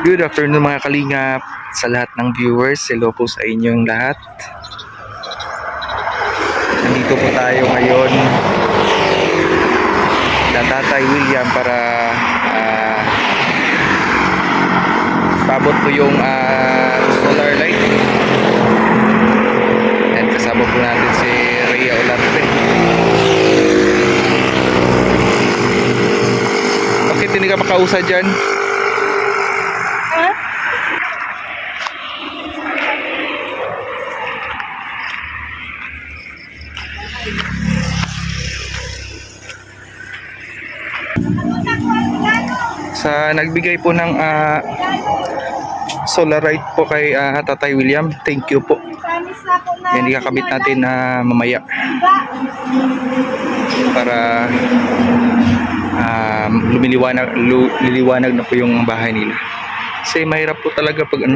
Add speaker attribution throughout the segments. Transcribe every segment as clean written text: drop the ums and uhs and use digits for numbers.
Speaker 1: Good afternoon mga kalingap sa lahat ng viewers. Hello po sa inyong lahat. Nandito po tayo ngayon na Tatay William para pabot po yung solar light. And kasama po natin si Rhea Olarte. Bakit hindi ka makausa dyan? Sa nagbigay po ng solar light po kay Tatay William, thank you po. Yan ikakabit natin mamaya para liliwanag na po yung bahay nila. Kasi mahirap po talaga pag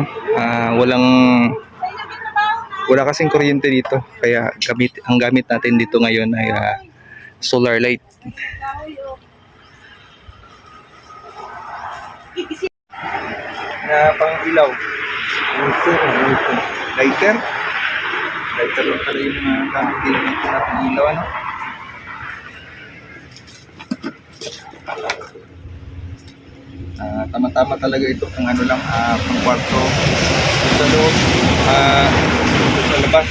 Speaker 1: wala kasing kuryente dito, kaya ang gamit natin dito ngayon ay solar light. Na pang ilaw. Lighter. Lighter lang pala yung gamit din na pang ilaw, ano? Tama-tama talaga ito kung ano lang, pang kwarto. Sa loob, sa labas.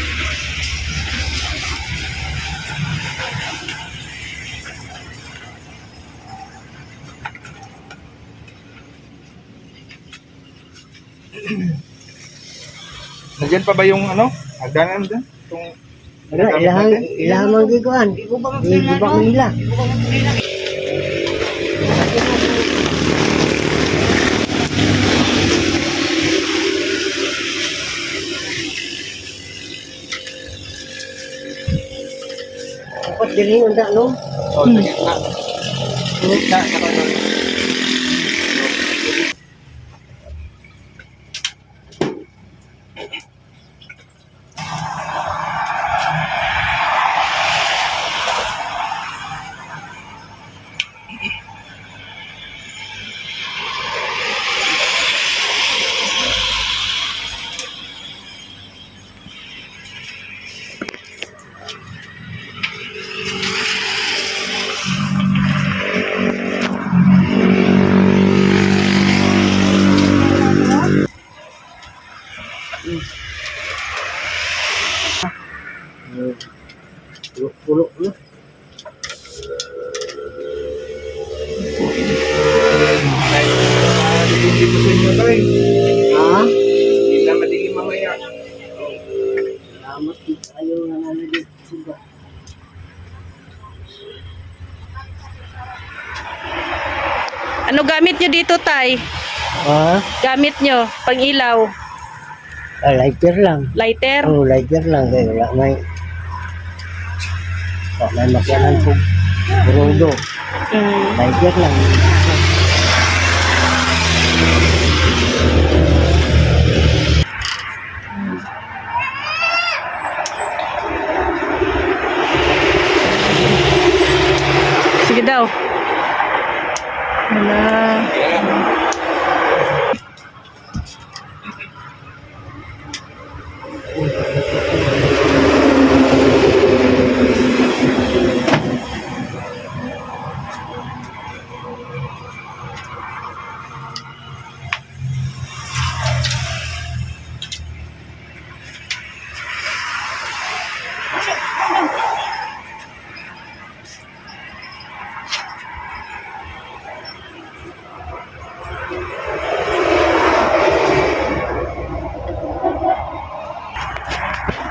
Speaker 1: Nandiyan pa ba yung hagdanan dyan?
Speaker 2: Ilahan mang gikuan. Di ba nila? Dapat diri unta no?
Speaker 1: Oh, sige na.
Speaker 2: Pulo.
Speaker 1: Hindi po sa inyo tayo.
Speaker 2: Ha?
Speaker 1: Hindi na madilim mamaya.
Speaker 2: Salamat ayaw na nalagay suga.
Speaker 3: Ano gamit nyo dito, Tay?
Speaker 2: Ha?
Speaker 3: Gamit nyo, pang ilaw.
Speaker 2: Lighter lang.
Speaker 3: Lighter?
Speaker 2: Oh, lighter lang. Kaya wala may makyanan po. Burudo. Lighter lang.
Speaker 3: Sige daw. Wala.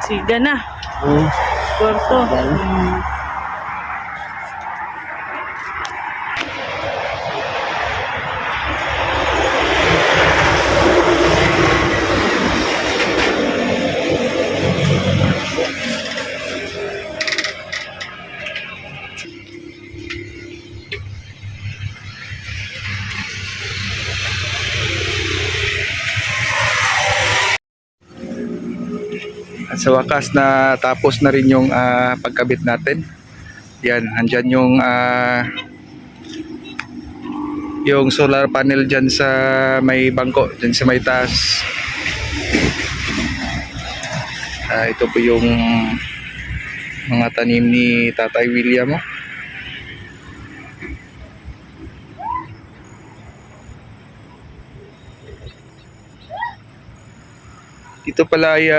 Speaker 3: Siga na. Kwarto.
Speaker 1: At sa wakas na tapos na rin yung pagkabit natin. Yan, andyan yung yung solar panel dyan sa may bangko, dyan sa may taas. Ito po yung mga tanim ni Tatay William. Dito pala ay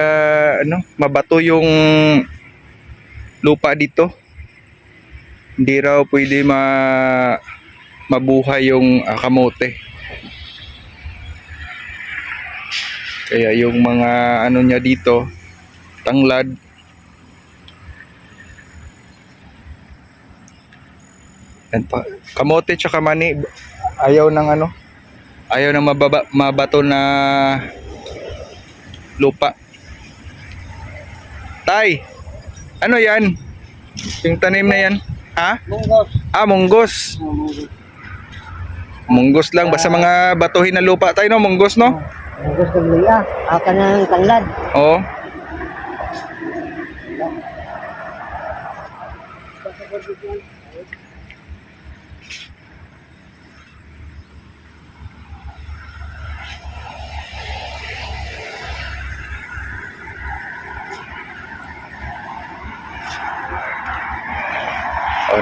Speaker 1: mabato yung lupa dito. Hindi raw pwede mabuhay yung kamote. Kaya yung mga ano niya dito, tanglad. Yan pa. Kamote tsaka mani, ayaw ng mabato na lupa. Tay, ano yan? Yung tanim na yan? Ha?
Speaker 2: Munggos.
Speaker 1: Munggos. Munggos lang. Basta mga batuhin na lupa tayo, no? Munggos, no?
Speaker 2: Munggos ng luya. Aka ng tanglad.
Speaker 1: Oo.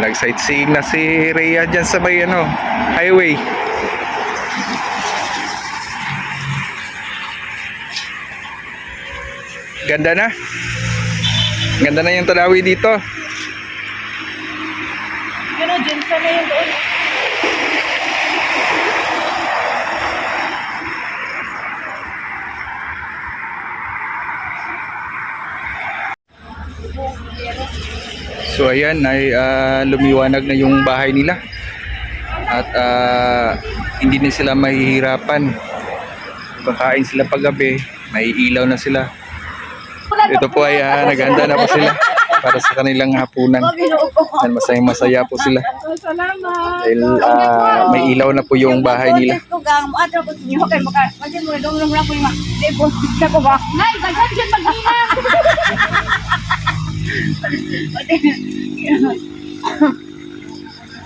Speaker 1: Nag-sightseeing na si Rhea dyan sa may highway. Ganda na. Ganda na yung Tanawi dito.
Speaker 3: Pero dyan sana yung doon.
Speaker 1: So ayan ay lumiwanag na yung bahay nila. At hindi na sila mahihirapan. Kakain sila paggabi, may ilaw na sila. Ito po ay naghanda na po sila para sa kanilang hapunan. And masaya po sila.
Speaker 3: Salamat.
Speaker 1: Dahil may ilaw na po yung bahay nila.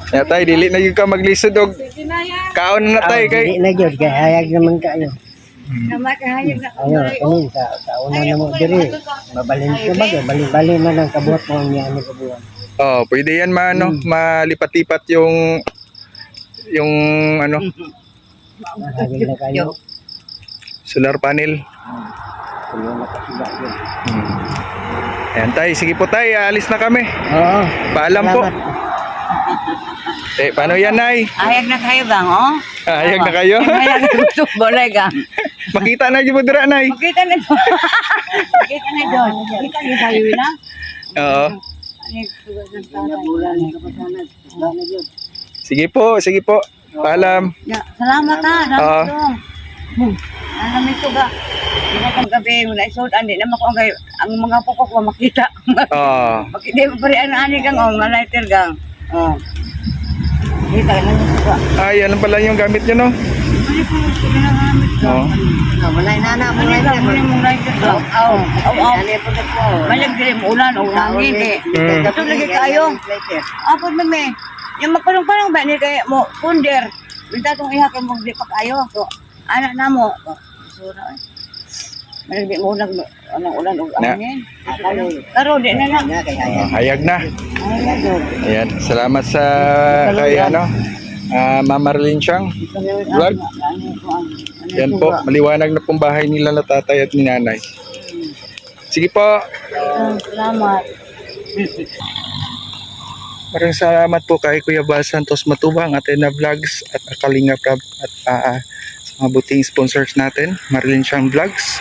Speaker 1: Kaya tayo, dili na yung ka maglisod og kaon na tayo kay.
Speaker 2: Hindi na yun. Kaya hayag naman kayo.
Speaker 3: Namakahayag na
Speaker 2: Ayaw, kanin. Sa una na mo diri. Mabalin ka ba? Balin na ng kabuhat mo niya ni kabuhat.
Speaker 1: Oh, pwede yan malipat-lipat yung
Speaker 2: Mahagin na kayo.
Speaker 1: solar panel.
Speaker 2: Kung nakasiga yun.
Speaker 1: Ayan tayo, sige po tayo, alis na kami.
Speaker 2: Oo.
Speaker 1: Paalam po. Paano yan, Nay?
Speaker 3: Ayag na kayo bang, oh?
Speaker 1: Ayag na kayo?
Speaker 3: Ayag na gusto, bolay gang.
Speaker 1: Makita na yung dira, Nay.
Speaker 3: Makita na doon. Makita na doon. Makita na tayo na.
Speaker 1: Oo. Sige po, sige po. Paalam.
Speaker 3: Salamat ha.
Speaker 1: Oo.
Speaker 3: Alam ito ga. Di ba kung gabi, wala isod, andi naman ko ang mga pokok ko makita.
Speaker 1: Oo.
Speaker 3: Makita mo pa rin ani gang, oh, mga lighter gang. Oh. Kita na ito ga.
Speaker 1: Yan pala yung gamit nyo, no?
Speaker 3: Ano po yung ginagamit ko?
Speaker 1: Oo.
Speaker 2: Malay na na.
Speaker 3: Ano ga, muli mong lighter gang. Malag din mo ulan o hangin eh. Ito lagi kayo. Apod mame. Yung magparang-parang ba ni kay mo punder. Binta tong ihakay mo di pa kayo. So, anak na mo. Sura eh. Malag di mo ulan o hangin. Pero di na lang.
Speaker 1: Hayag na.
Speaker 3: Ay, yun.
Speaker 1: Ayan, salamat sa kay Ma'am Marlene Chang vlog. Yan po, maliwanag na pong bahay nila na tatay at ni nanay. Sige po.
Speaker 3: Salamat.
Speaker 1: Maraming salamat po kay Kuya Bal Santos Matubang at Ena Vlogs at Kalinga Prab at sa mga buting sponsors natin, Marlene Chang Vlogs,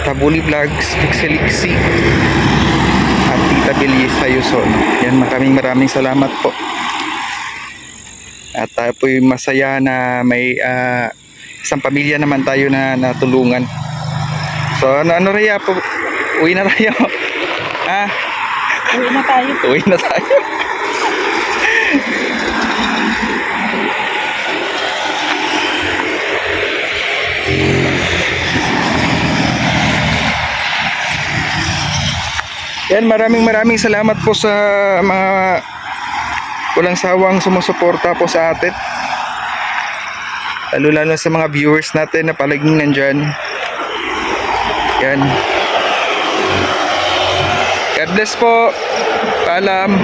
Speaker 1: Tabuli Vlogs, Pixelixi at Tita Billy Sayuson. Yan, maraming salamat po. At tayo po yung masaya na may isang pamilya naman tayo na natulungan. So ano Rhea po, uwi na tayo.
Speaker 3: Uwi na tayo.
Speaker 1: Uwi na tayo. Yan, maraming salamat po sa mga walang sawang sumusuporta po sa atin. Lalo-lalo sa mga viewers natin na palaging nandyan. Yan. God bless po. Paalam.